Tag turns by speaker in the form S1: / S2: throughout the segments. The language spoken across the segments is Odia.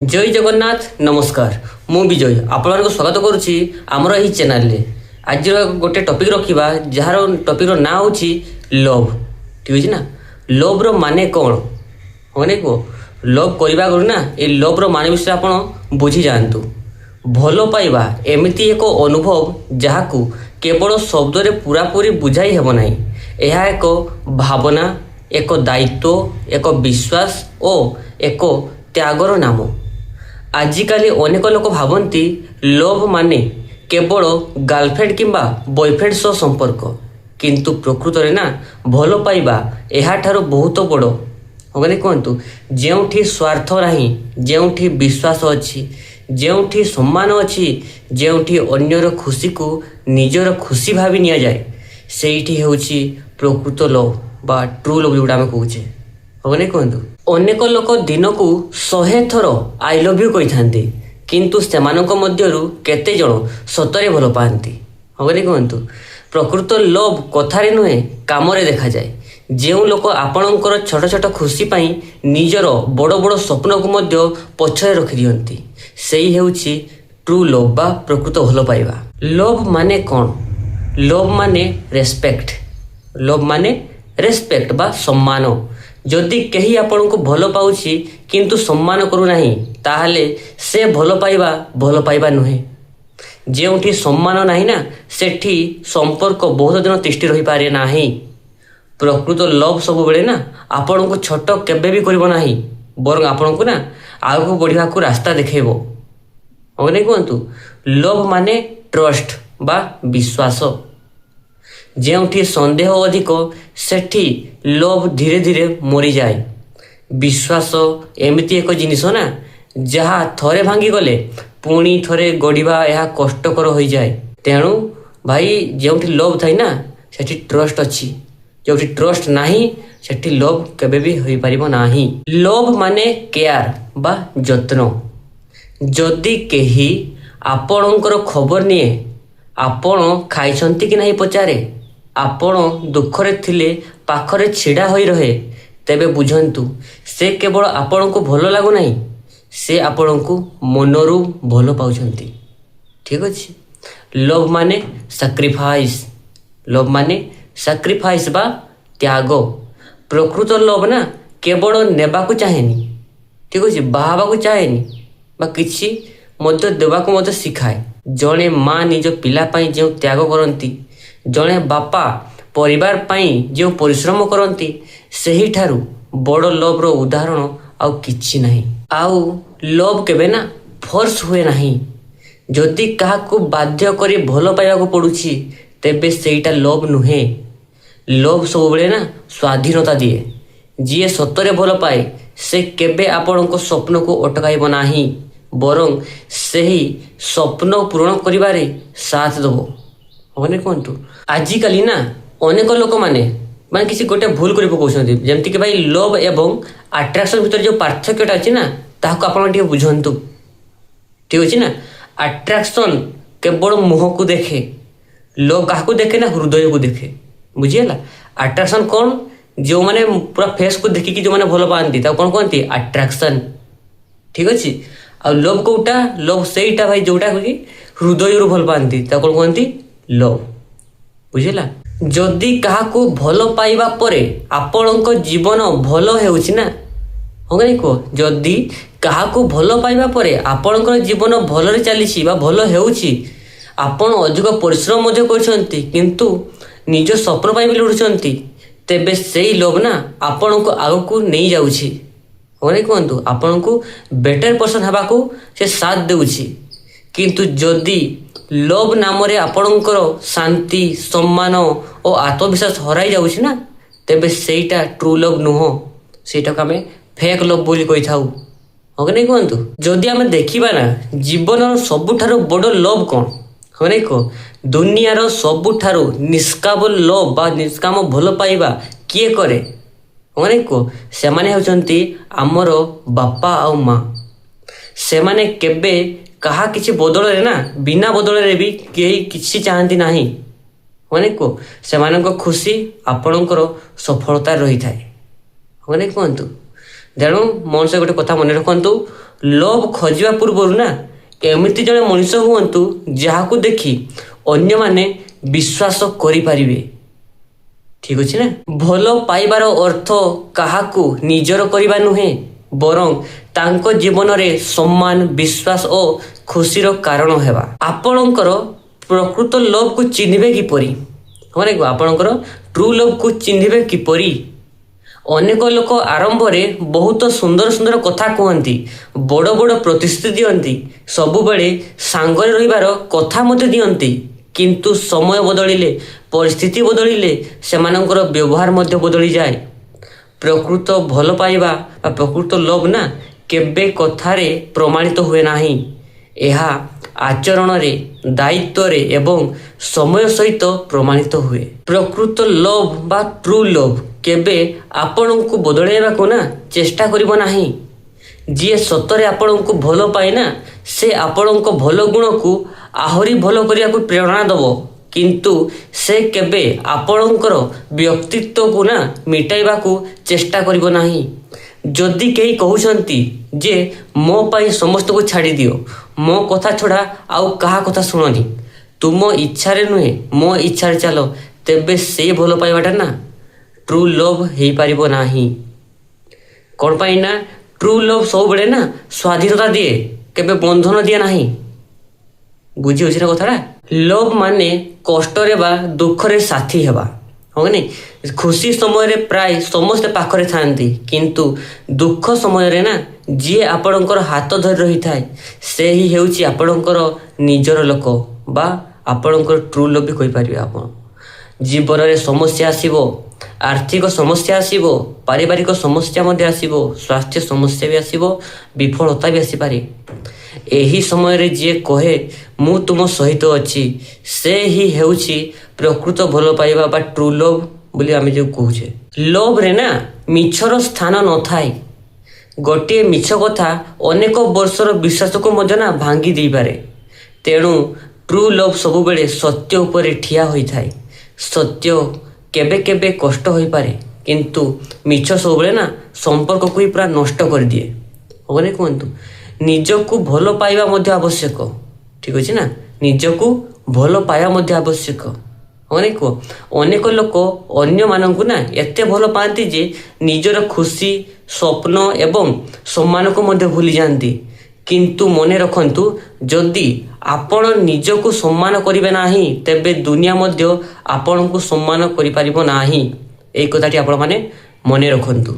S1: जय जगन्नाथ नमस्कार मु विजय आपण स्वागत करुच्ची आमर यही चैनल आज गोटे टॉपिक रखा जार टॉपिक ना हूँ लव। ठीक है ना। लव रो माने कौन हाँ नहीं कह लव करने ना ये लव रो माने विषय आप बुझी जातु। भल पाइबा एमती एक अनुभव जहाँ को केवल शब्द रे पूरा पूरी बुझाई हेब नहीं। यह एक भावना, एक दायित्व, एक विश्वास और एक त्यागर नाम। आजिकाली अनेक लोक भावती लव माने केवल गर्लफ्रेंड किंबा बॉयफ्रेंड सह संपर्क, किंतु प्रकृत रे ना भल पाइबा एहा ठारो बहुत बड़ होगने कहतु। जेउठी स्वार्थ नाही, जेउठी विश्वास अच्छी, जेउठी सम्मान अच्छी, जेउठी अन्यर खुशी को निजर खुशी भावी निया जाए, सेठी होची प्रकृत लव बा ट्रू लव जोड़ा में कहूचे होगने कहतु। अनेक लोक दिन को 100 थर आई लव यू कही थांती, किंतु सेमानक मध्यरु केते जण सतरे भल पाती होगने कहतु। प्रकृत लव कथारे नुहे कामरे देखा जाए। जो लोक आपणकर छोट छोट खुशी पाई निजर बड़ बड़ स्वप्न को मध्य पछरे रखि दियंती, सेही हेउची ट्रू लव बा प्रकृत भल पाइबा। लव माने कौन? लव माने रेस्पेक्ट। लव माने रेस्पेक्ट बा सम्मान। जदि कहीं आपण को भल पाउछि किंतु सम्मान करू नाही, ताहले से भल पाइबा नुहे। जेउठी सम्मान नाही ना सेठी संपर्क बहुत दिन तिष्ठि रही पारे नाही। प्रकृत लव सब बेले ना आपण को छोट केबे भी करिवो नाही, बरं आपण को ना आगु बढ़िया को रास्ता देखेबो होने कहतु। लव माने ट्रस्ट बा विश्वास। जेउठी संदेह अधिक सेठी लव धीरे धीरे मरी जाए। विश्वास एमती एक जिनिस ना जहाँ थरे भांगी गले पुणी थरे गढ़ा यह कष्टकर हो जाए। तेणु भाई जेउठी लव थाई ना सेठी ट्रस्ट अच्छी, जो ट्रस्ट नाही सेठी लव केबे भी होई परिबो नाही। लव माने केयर बा जत्न। जदि केही आपणकर खबर निए, आपण खाइछंती कि नहीं पचारे, आपण दुखरे थिले पाखरे छिड़ा होई रहे, तेबे बुझंतु से केवल आपण को भल लागु नहीं, से आपण को मनरू भल पाउछंती। ठीक अछि। लव माने सैक्रिफाइस। लव माने सैक्रिफाइस बा त्याग। प्रकृत लव ना केवल नेबा को चाहेनी, ठीक अछि, बाहाबा को चाहेनी बा किछि मध्य देबा को मध्य सिखाए। जणे माँ निज पिला पाई जो त्याग करती, जणे बापा परिवार पाई जो परिश्रम करती, सही ठारू बड़ लव रो उदाहरण आउ किछि नहीं। आउ लव केबे ना फोर्स हुए नहीं। जदि काहाकू बाध्य करी भल पाइबा को पड़ुछि तेबे सेईटा लव नुहे। लव सब बेले ना स्वाधीनता दिए। जिए सतरे भल पाए से केबे आपणको स्वप्न को अटकाइब नाही, बरं सही स्वप्न पूरण करिबारे साथ दबो होने कहतु। आजिकाली ना अनेक लोक माने किसी गोटे भूल कर पकाउछंती, जेमति कि भाई लव एवं अट्रैक्शन भितर जो पार्थक्यटा अछि ना ताहाको आपण टिके बुझंतु। ठीक अछि ना। अट्रैक्शन केवल मुह को देखे, लव काहाको देखे ना हृदय को देखे। बुझियला। अट्रैक्शन कौन? जो माने पूरा फेस को देखि कि जो माने भल पांती ता कोन कहंती अट्रैक्शन। ठीक अछि। आ लव कोटा? लव सेईटा भाई जोटा कि हृदय रु भल पांती ता कोन कहंती लव। बुझिला। जदि काहाको भल पाइबा परे आपणको जीवन भल हेउछि ना होगनी को, जदि काहाको भल पाइबा परे आपणकर जीवन भलरे चलीछि बा भल हेउछि, आपण अधिक परिश्रम मध्य करछंती किंतु निज स्वप्न पाइ लुडुछंती, तेबे सेई लव ना आपणको आगको नै जाउछि होगनी कहंतु। आपणको बेटर पर्सन हेबाको से साथ देउछि। किंतु जदि लव नाम रे आपणकर शांति, सम्मान और आत्मविश्वास हराई जाउछि ना, तेबे सेईटा ट्रू लव नुह, सेटा को हमें फेक लव बोली कहि थाउ होगनी कहंतु। जदि आमे देखिबा ना जीवन सबुठारो बड़ लव कोन होगनी को, दुनियार सबुठारो निष्काम लव बा निष्काम भल पाइबा किए करे होगनी को, सेमाने होचंती हमर बापा आ माँ। सेमाने केबे कहा किसी बदल रे ना बिना बदल रे भी केही किछि चाहती नाही होने को, सेमानक खुशी आपणकर सफलता रही थाए होने कहतु। ତେଣୁ ମଣିଷ ଗୋଟେ କଥା ମନେ ରଖନ୍ତୁ, ଲଭ୍ ଖୋଜିବା ପୂର୍ବରୁ ନା ଏମିତି ଜଣେ ମଣିଷ ହୁଅନ୍ତୁ ଯାହାକୁ ଦେଖି ଅନ୍ୟମାନେ ବିଶ୍ୱାସ କରିପାରିବେ। ଠିକ ଅଛି ନା? ଭଲ ପାଇବାର ଅର୍ଥ କାହାକୁ ନିଜର କରିବା ନୁହେଁ, ବରଂ ତାଙ୍କ ଜୀବନରେ ସମ୍ମାନ, ବିଶ୍ୱାସ ଓ ଖୁସିର କାରଣ ହେବା। ଆପଣଙ୍କର ପ୍ରକୃତ ଲଭ୍କୁ ଚିହ୍ନିବେ କିପରି? ମାନେ ଆପଣଙ୍କର ଟ୍ରୁ ଲଭ୍କୁ ଚିହ୍ନିବେ କିପରି? ଅନେକ ଲୋକ ଆରମ୍ଭରେ ବହୁତ ସୁନ୍ଦର ସୁନ୍ଦର କଥା କୁହନ୍ତି, ବଡ଼ ବଡ଼ ପ୍ରତିଶ୍ରୁତି ଦିଅନ୍ତି, ସବୁବେଳେ ସାଙ୍ଗରେ ରହିବାର କଥା ମଧ୍ୟ ଦିଅନ୍ତି, କିନ୍ତୁ ସମୟ ବଦଳିଲେ, ପରିସ୍ଥିତି ବଦଳିଲେ ସେମାନଙ୍କର ବ୍ୟବହାର ମଧ୍ୟ ବଦଳିଯାଏ। ପ୍ରକୃତ ଭଲ ପାଇବା ବା ପ୍ରକୃତ ଲଭ୍ ନା କେବେ କଥାରେ ପ୍ରମାଣିତ ହୁଏ ନାହିଁ। ଏହା ଆଚରଣରେ, ଦାୟିତ୍ୱରେ ଏବଂ ସମୟ ସହିତ ପ୍ରମାଣିତ ହୁଏ। ପ୍ରକୃତ ଲଭ୍ ବା ଟ୍ରୁ ଲଭ୍ କେବେ ଆପଣଙ୍କୁ ବଦଳାଇବାକୁ ନା ଚେଷ୍ଟା କରିବ ନାହିଁ। ଯିଏ ସତରେ ଆପଣଙ୍କୁ ଭଲ ପାଏ ନା ସେ ଆପଣଙ୍କ ଭଲ ଗୁଣକୁ ଆହୁରି ଭଲ କରିବାକୁ ପ୍ରେରଣା ଦେବ, କିନ୍ତୁ ସେ କେବେ ଆପଣଙ୍କର ବ୍ୟକ୍ତିତ୍ୱକୁ ନା ମିଟାଇବାକୁ ଚେଷ୍ଟା କରିବ ନାହିଁ। ଯଦି କେହି କହୁଛନ୍ତି ଯେ ମୋ ପାଇଁ ସମସ୍ତଙ୍କୁ ଛାଡ଼ିଦିଅ, ମୋ କଥା ଛଡ଼ା ଆଉ କାହା କଥା ଶୁଣନି, ତୁମ ଇଚ୍ଛାରେ ନୁହେଁ ମୋ ଇଚ୍ଛାରେ ଚାଲ, ତେବେ ସେଇ ଭଲ ପାଇବାଟା ନା ଟ୍ରୁ ଲଭ୍ ହେଇପାରିବ ନାହିଁ। କ'ଣ ପାଇଁ ନା ଟ୍ରୁ ଲଭ୍ ସବୁବେଳେ ନା ସ୍ୱାଧୀନତା ଦିଏ, କେବେ ବନ୍ଧନ ଦିଏ ନାହିଁ। ବୁଝି ହେଉଛି ନା କଥାଟା? ଲଭ୍ ମାନେ କଷ୍ଟରେ ବା ଦୁଃଖରେ ସାଥୀ ହେବା, ହଁ କି ନାଇଁ? ଖୁସି ସମୟରେ ପ୍ରାୟ ସମସ୍ତେ ପାଖରେ ଥାଆନ୍ତି, କିନ୍ତୁ ଦୁଃଖ ସମୟରେ ନା ଯିଏ ଆପଣଙ୍କର ହାତ ଧରି ରହିଥାଏ ସେ ହିଁ ହେଉଛି ଆପଣଙ୍କର ନିଜର ଲୋକ ବା ଆପଣଙ୍କର ଟ୍ରୁ ଲଭ୍ ବି କହିପାରିବେ ଆପଣ। ଜୀବନରେ ସମସ୍ୟା ଆସିବ, ଆର୍ଥିକ ସମସ୍ୟା ଆସିବ, ପାରିବାରିକ ସମସ୍ୟା ମଧ୍ୟ ଆସିବ, ସ୍ୱାସ୍ଥ୍ୟ ସମସ୍ୟା ବି ଆସିବ, ବିଫଳତା ବି ଆସିପାରେ। ଏହି ସମୟରେ ଯିଏ କହେ ମୁଁ ତୁମ ସହିତ ଅଛି, ସେ ହିଁ ହେଉଛି ପ୍ରକୃତ ଭଲ ପାଇବା ବା ଟ୍ରୁ ଲଭ୍ ବୋଲି ଆମେ ଯେଉଁ କହୁଛେ। ଲଭ୍ରେ ନା ମିଛର ସ୍ଥାନ ନଥାଏ। ଗୋଟିଏ ମିଛ କଥା ଅନେକ ବର୍ଷର ବିଶ୍ୱାସକୁ ମଧ୍ୟ ନା ଭାଙ୍ଗି ଦେଇପାରେ। ତେଣୁ ଟ୍ରୁ ଲଭ୍ ସବୁବେଳେ ସତ୍ୟ ଉପରେ ଠିଆ ହୋଇଥାଏ। ସତ୍ୟ କେବେ କେବେ କଷ୍ଟ ହୋଇପାରେ, କିନ୍ତୁ ମିଛ ସବୁବେଳେ ନା ସମ୍ପର୍କକୁ ହିଁ ପୁରା ନଷ୍ଟ କରିଦିଏ। ହବନି କୁହନ୍ତୁ? ନିଜକୁ ଭଲ ପାଇବା ମଧ୍ୟ ଆବଶ୍ୟକ। ଠିକ ଅଛି ନା? ନିଜକୁ ଭଲ ପାଇବା ମଧ୍ୟ ଆବଶ୍ୟକ। ହବନି କୁହ? ଅନେକ ଲୋକ ଅନ୍ୟମାନଙ୍କୁ ନା ଏତେ ଭଲ ପାଆନ୍ତି ଯେ ନିଜର ଖୁସି, ସ୍ୱପ୍ନ ଏବଂ ସମ୍ମାନକୁ ମଧ୍ୟ ଭୁଲି ଯାଆନ୍ତି। କିନ୍ତୁ ମନେ ରଖନ୍ତୁ, ଯଦି ଆପଣ ନିଜକୁ ସମ୍ମାନ କରିବେ ନାହିଁ ତେବେ ଦୁନିଆ ମଧ୍ୟ ଆପଣଙ୍କୁ ସମ୍ମାନ କରିପାରିବ ନାହିଁ। ଏଇ କଥାଟି ଆପଣମାନେ ମନେ ରଖନ୍ତୁ।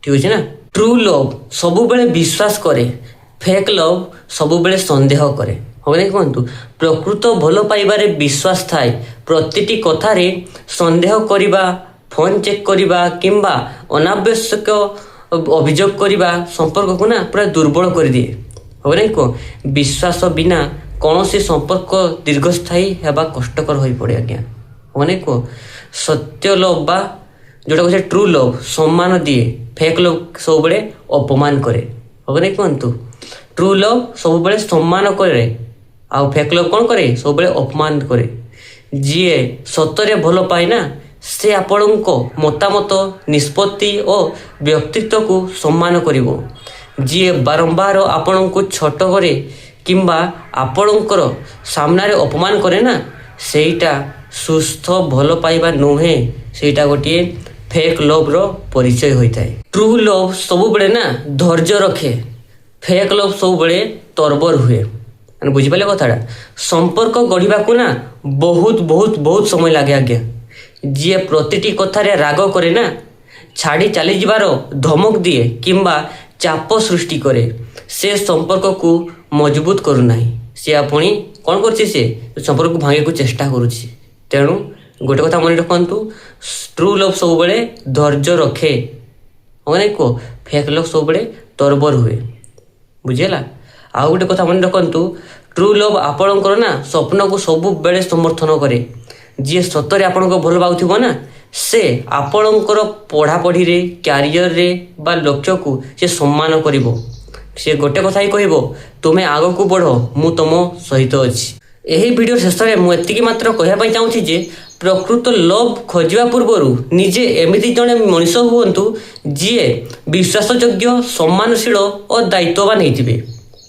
S1: ଠିକ ଅଛି ନା? ଟ୍ରୁ ଲଭ୍ ସବୁବେଳେ ବିଶ୍ୱାସ କରେ, ଫେକ୍ ଲଭ୍ ସବୁବେଳେ ସନ୍ଦେହ କରେ। ହବ ନାଇଁ କୁହନ୍ତୁ? ପ୍ରକୃତ ଭଲ ପାଇବାରେ ବିଶ୍ୱାସ ଥାଏ, ପ୍ରତିଟି କଥାରେ ସନ୍ଦେହ କରିବା, ଫୋନ୍ ଚେକ୍ କରିବା କିମ୍ବା ଅନାବଶ୍ୟକ ଅଭିଯୋଗ କରିବା ସମ୍ପର୍କକୁ ନା ପୁରା ଦୁର୍ବଳ କରିଦିଏ। ହବ ନାଇଁ କୁହ? ବିଶ୍ୱାସ ବିନା କୌଣସି ସମ୍ପର୍କ ଦୀର୍ଘସ୍ଥାୟୀ ହେବା କଷ୍ଟକର ହୋଇପଡ଼େ ଆଜ୍ଞା। ହବ ନାଇଁ କୁହ? ସତ୍ୟ ଲଭ୍ ବା ଯେଉଁଟା କହୁଛେ ଟ୍ରୁ ଲଭ୍ ସମ୍ମାନ ଦିଏ, ଫେକ୍ ଲଭ୍ ସବୁବେଳେ ଅପମାନ କରେ। ହବ ନାଇଁ କୁହନ୍ତୁ? ଟ୍ରୁ ଲଭ୍ ସବୁବେଳେ ସମ୍ମାନ କରେ, ଆଉ ଫେକ୍ ଲଭ୍ କ'ଣ କରେ? ସବୁବେଳେ ଅପମାନ କରେ। ଯିଏ ସତରେ ଭଲ ପାଏ ନା ସେ ଆପଣଙ୍କ ମତାମତ, ନିଷ୍ପତ୍ତି ଓ ବ୍ୟକ୍ତିତ୍ୱକୁ ସମ୍ମାନ କରିବ। ଯିଏ ବାରମ୍ବାର ଆପଣଙ୍କୁ ଛୋଟ କରେ କିମ୍ବା ଆପଣଙ୍କର ସାମ୍ନାରେ ଅପମାନ କରେ ନା ସେଇଟା ସୁସ୍ଥ ଭଲ ପାଇବା ନୁହେଁ, ସେଇଟା ଗୋଟିଏ ଫେକ୍ ଲଭ୍ର ପରିଚୟ ହୋଇଥାଏ। ଟ୍ରୁ ଲଭ୍ ସବୁବେଳେ ନା ଧୈର୍ଯ୍ୟ ରଖେ, ଫେକ୍ ଲଭ୍ ସବୁବେଳେ ତରବର ହୁଏ। ମାନେ ବୁଝିପାରିଲେ କଥାଟା? ସମ୍ପର୍କ ଗଢ଼ିବାକୁ ନା ବହୁତ ବହୁତ ବହୁତ ସମୟ ଲାଗେ ଆଜ୍ଞା। ଯିଏ ପ୍ରତିଟି କଥାରେ ରାଗ କରେ ନା, ଛାଡ଼ି ଚାଲିଯିବାର ଧମକ ଦିଏ କିମ୍ବା ଚାପ ସୃଷ୍ଟି କରେ, ସେ ସମ୍ପର୍କକୁ ମଜବୁତ କରୁନାହିଁ। ସେ ପୁଣି କ'ଣ କରୁଛି? ସେ ସମ୍ପର୍କକୁ ଭାଙ୍ଗିବାକୁ ଚେଷ୍ଟା କରୁଛି। ତେଣୁ ଗୋଟେ କଥା ମନେ ରଖନ୍ତୁ, ଟ୍ରୁ ଲଭ୍ ସବୁବେଳେ ଧୈର୍ଯ୍ୟ ରଖେ। ହଁ ନାଇଁ କୁହ? ଫେକ୍ ଲଭ୍ ସବୁବେଳେ ତରବର ହୁଏ। ବୁଝିହେଲା? ଆଉ ଗୋଟେ କଥା ମନେ ରଖନ୍ତୁ, ଟ୍ରୁ ଲଭ୍ ଆପଣଙ୍କର ନା ସ୍ୱପ୍ନକୁ ସବୁବେଳେ ସମର୍ଥନ କରେ। ଯିଏ ସତରେ ଆପଣଙ୍କୁ ଭଲ ପାଉଥିବ ନା ସେ ଆପଣଙ୍କର ପଢ଼ାପଢ଼ିରେ, କ୍ୟାରିୟରରେ ବା ଲକ୍ଷ୍ୟକୁ ସେ ସମ୍ମାନ କରିବ। ସେ ଗୋଟେ କଥା ହିଁ କହିବ, ତୁମେ ଆଗକୁ ବଢ଼, ମୁଁ ତୁମ ସହିତ ଅଛି। ଏହି ଭିଡ଼ିଓ ଶେଷରେ ମୁଁ ଏତିକି ମାତ୍ର କହିବା ପାଇଁ ଚାହୁଁଛି ଯେ ପ୍ରକୃତ ଲଭ୍ ଖୋଜିବା ପୂର୍ବରୁ ନିଜେ ଏମିତି ଜଣେ ମଣିଷ ହୁଅନ୍ତୁ ଯିଏ ବିଶ୍ୱାସଯୋଗ୍ୟ, ସମ୍ମାନଶୀଳ ଓ ଦାୟିତ୍ୱବାନ ହେଇଥିବେ।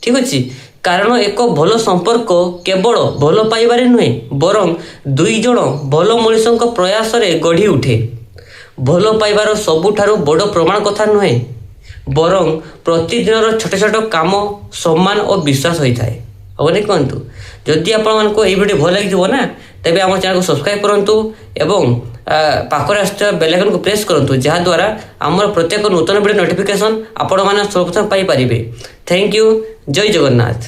S1: ଠିକ୍ ଅଛି, କାରଣ ଏକ ଭଲ ସମ୍ପର୍କ କେବଳ ଭଲ ପାଇବାରେ ନୁହେଁ, ବରଂ ଦୁଇ ଜଣ ଭଲ ମଣିଷଙ୍କ ପ୍ରୟାସରେ ଗଢ଼ି ଉଠେ। ଭଲ ପାଇବାର ସବୁଠାରୁ ବଡ଼ ପ୍ରମାଣ କଥା ନୁହେଁ, ବରଂ ପ୍ରତିଦିନର ଛୋଟ ଛୋଟ କାମ, ସମ୍ମାନ ଓ ବିଶ୍ୱାସ ହୋଇଥାଏ। ହବନି କୁହନ୍ତୁ? ଯଦି ଆପଣମାନଙ୍କୁ ଏହି ଭିଡ଼ିଓ ଭଲ ଲାଗିଥିବ ନା, ତେବେ ଆମ ଚ୍ୟାନେଲକୁ ସବସ୍କ୍ରାଇବ୍ କରନ୍ତୁ ଏବଂ ପାଖରେ ଆସୁଥିବା ବେଲ୍ ଆଇକନ୍କୁ ପ୍ରେସ୍ କରନ୍ତୁ, ଯାହାଦ୍ୱାରା ଆମର ପ୍ରତ୍ୟେକ ନୂତନ ଭିଡ଼ିଓ ନୋଟିଫିକେସନ୍ ଆପଣମାନେ ସର୍ବପ୍ରଥମେ ପାଇପାରିବେ। Thank you. ଜୟ ଜଗନ୍ନାଥ।